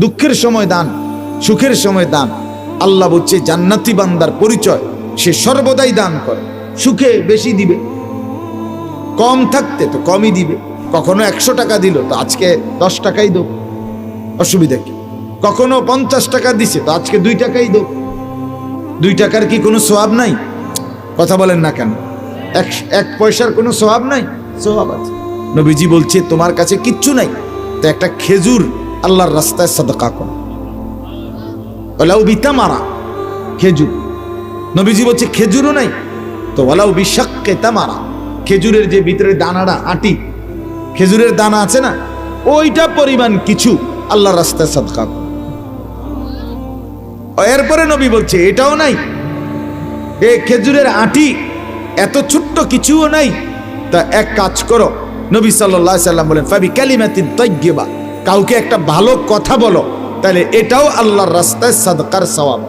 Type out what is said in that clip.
দুঃখের সময় দান, সুখের সময় দান। আল্লাহ বলছে জান্নাতি বান্দার পরিচয় সে সর্বদাই দান করে। সুখে বেশি দিবে, কম থাকতে তো কমই দিবে। কখনো 100 টাকা দিল তো আজকে 10 টাকাই দেব, অসুবিধা কি? কখনো 50 টাকা দিছে তো আজকে 2 টাকাই দেব। 2 টাকার কি কোনো সওয়াব নাই? কথা বলেন না কেন? এক পয়সার কোনো সওয়াব নাই? সওয়াব আছে। নবীজি বলছে তোমার কাছে কিচ্ছু নাই তো একটা খেজুর আল্লাহর রাস্তায় সাদকা করো। ওয়ালাউ বিতামারা, খেজুর। নবীজি বলছে খেজুরও নাই তো ওয়ালাউ বিশাক্কে তামারা, খেজুরের যে ভিতরে দানাটা আটি, খেজুরের দানা আছে না, ওইটা পরিমাণ কিছু আল্লাহর রাস্তায় সাদকা করো। এরপরে নবী বলছে এটাও নাই, এই খেজুরের আটি এত ছোট্ট কিছুও নাই, তা এক কাজ করো। নবী সাল্লাল্লাহু আলাইহি সাল্লাম বলেন ফাবি কালিমাতিন তাইয়্যিবা, কাউকে একটা ভালো কথা বলো, তাহলে এটাও আল্লাহর রাস্তায় সাদকার সওয়াব।